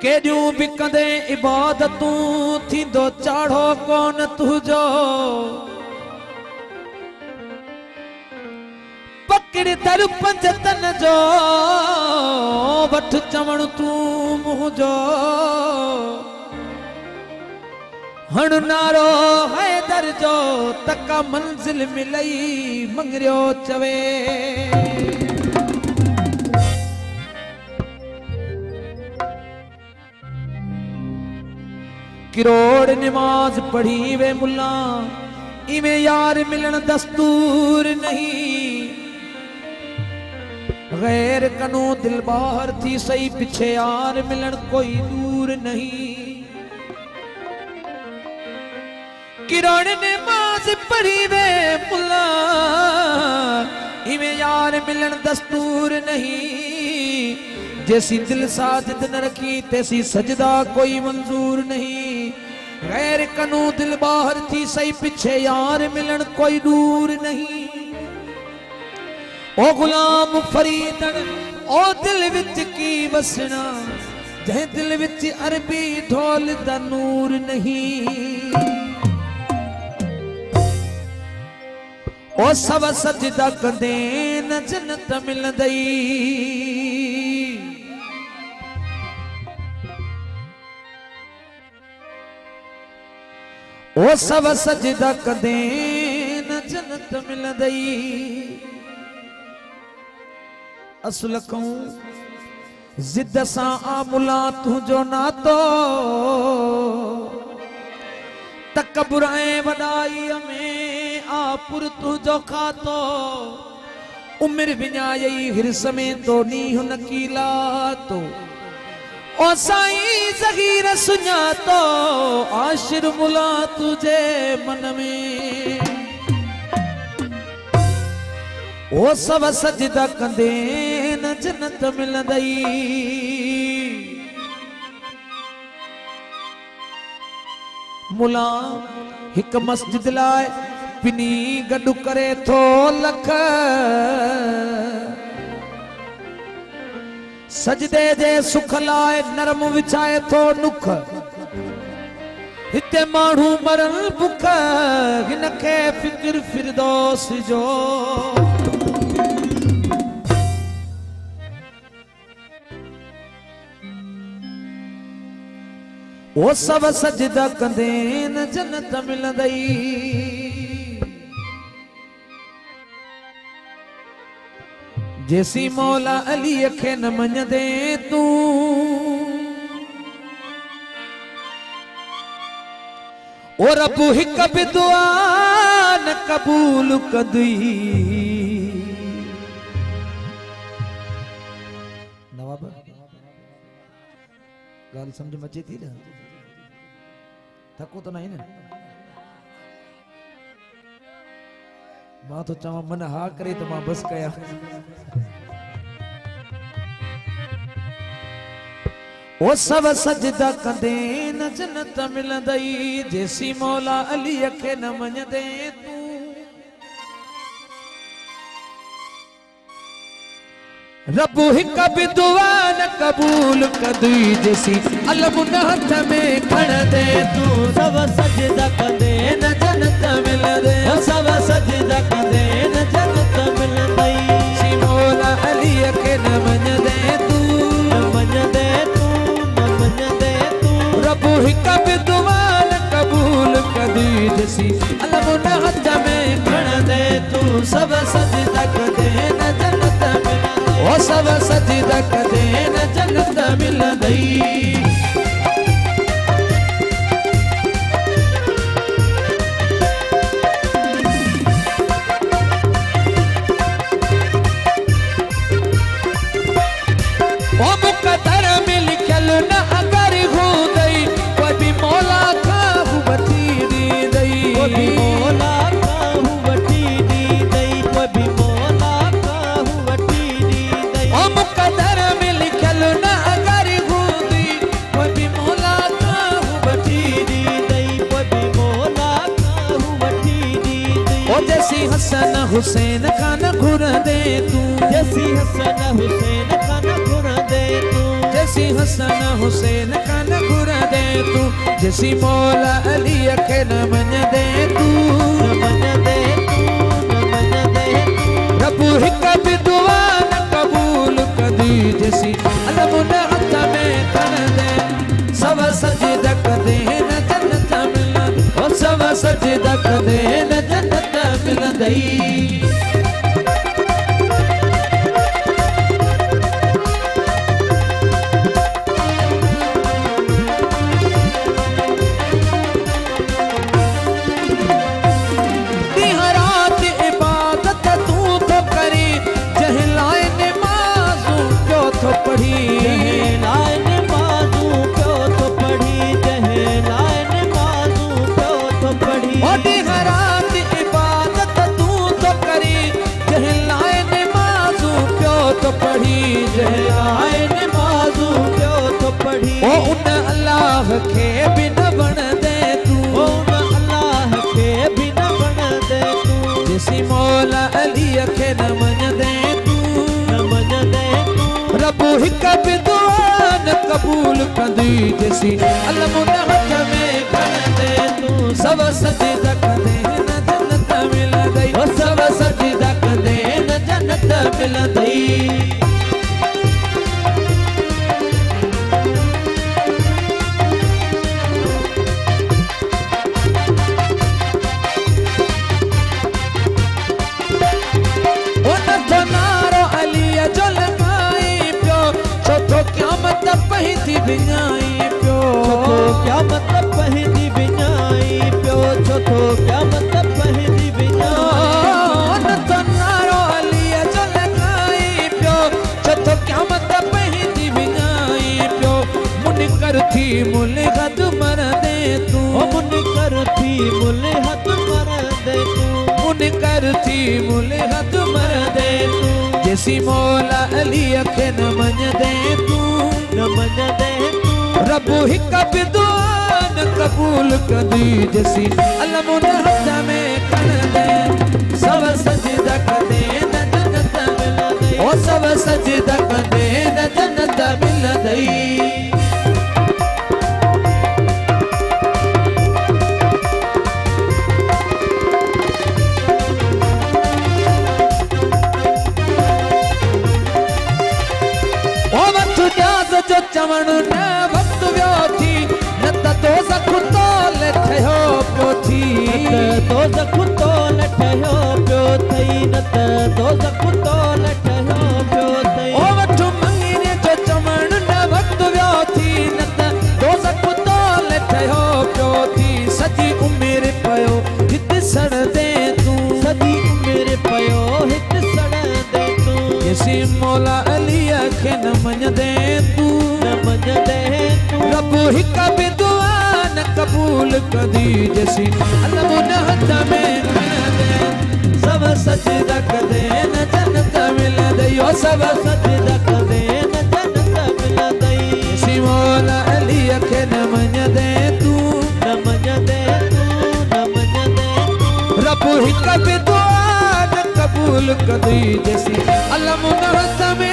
केॾियूं बि कंदे इबादतूं थींदो चाढ़ो कोन तुंहिंजो पकड़ दर पंज तन जो वठ चवण तूं मुंहिंजो हण नारो हैदर जो तका मंजिल मिलई मंगरियो चवे किरोड़ नमाज पढ़ी वे मुल्ला इवें यार मिलन दस्तूर नहीं गैर कनो दिल बाहर थी सही पीछे यार मिलन कोई दूर नहीं किरण नमाज पढ़ी वे मुल्ला इवें यार मिलन दस्तूर नहीं जैसी दिल साजिद न रखी तैसी सजदा कोई मंजूर नहीं गैर कनो दिल बाहर थी सही पीछे यार मिलन कोई दूर नहीं ओ गुलाम फरीदन ओ दिल विच की वसना जह दिल विच अरबी ढोल दा नूर नहीं ओ सब सजदा कंदे न जन्नत मिलदई ओ सब सजदा कंदे न जन्नत मिलदई असुल कहूं जिद सा आमुला तुझो नातो तकबुर ऐं वॾाई में आपुर तुझो खातो उमिर विञाई हिरस में तो नीह नकीला तो ओ साईं ज़गीर सुञातो आशिर मुला तुझे मन में ओ सब सजदा कंदे न जन्नत मिलदई मुला हिक मस्जिद लाए पिनी गडु करे थो लख सजदे जे सुख लाए नरम विछाए थो नुख हिते माण्हू मरन बुख हिनखे फिक्र फिरदौस जो ओ सब सजदा कंदे न जन्नत मिलदई जैसी मौला अली खे न मञदे तू ओ रब हिक बि दुआ न कबूल कदई नवाब गाल समझ में अचे थी ना थको तो नहीं ना मां तो चवा मन हा करे तो मां बस कया ओ सब सजदा कंदे न जन्नत मिलदई जैसी मौला अली खे न मञदे तू रब हिक बि दुआ न कबूल कदई जैसी अलम न हथ में खण दे तू सब सजदा कंदे न जन्नत मिलदे सब सजदा कंदे न जन्नत मिलदई सी मौला अली खे न मञदे तू न मञदे तू रब हिक बि दुआ न कबूल कदई जैसी अलम न हथ में खण दे तू सब सजदा कंदे न जन्नत मिलदे ओ सब सजदा कंदे न जन्नत मिलदई ओ मुक़द्दर में लिखल न अगर हूंदई कोई भी मौला खां वठी ॾींदई कोई भी मौला खां वठी ॾींदई कोई भी मौला खां वठी ॾींदई ओ मुक़द्दर में लिखल न अगर हूंदी कोई भी मौला खां वठी ॾींदई कोई भी मौला खां वठी ॾींदई ओ जैसी हसन हुसैन खान घुरंदे तू जैसी हसन हुसैन खान घुरंदे तू जैसी हसन हुसैन कन घुर दे तू जैसी मौला अली खे न मन दे तू रब हिक बि दुआ न कबूल कदी जैसी अलम न हथ में कर दे सब सजदा कदे न जन्नत मिलंदी ओ सब सजदा कदे न जन्नत मिलंदी ओ उन अल्लाह के भी न बन दे तू ओ उन अल्लाह के भी न बन दे तू जैसी मौला अली खे न मन दे तू रब हिक बि दुआ न कबूल कंदी जैसी अलम न हथ में कर दे तू सब सजदा कंदे न जन्नत मिलंदी ओ सब सजदा कंदे न जन्नत मिलंदी बिनाई प्यो क्या मतलब पहली बिनाई प्यो छोटो क्या मतलब पहली बिनाई न तो नारो अलिया चल गाई प्यो छोटो क्या मतलब पहली बिनाई प्यो मुनकर थी मुलहद मर दे तू मुनकर थी मुलहद मर दे तू मुनकर थी मुलहद मर दे तू जैसी मौला अली खे न मन दे तू रब हिक बि दुआ न कबूल कंदी जैसी अलम न हथ में कर दे सब सजदा कंदे न जन्नत मिलंदी ओ सब सजदा कंदे न जन्नत मिलंदी जो चवण न वक्त व्यो थी न त दोज़ख तो लठयो पियो थी दोज़ख तो लठयो पियो थई न त दोज़ख तो लठयो पियो थई ओ वठ मंगीने जो चवण न वक्त व्यो थी न त दोज़ख तो लठयो पियो थी सजी उम्र पयो हित सड़ दे तू सजी उम्र पयो हित सड़ दे तू जैसी मौला अली खे न मन दे तू रब हिक बि दुआ न कबूल कंदी जैसी अलम न हथ में कर दे सब सजदा कंदे न जन्नत मिलंदी ओ सब सजदा कंदे न जन्नत मिलंदी जैसी मौला अली खे न मन दे तू रब हिक बि दुआ न कबूल कंदी जैसी अलम न हथ में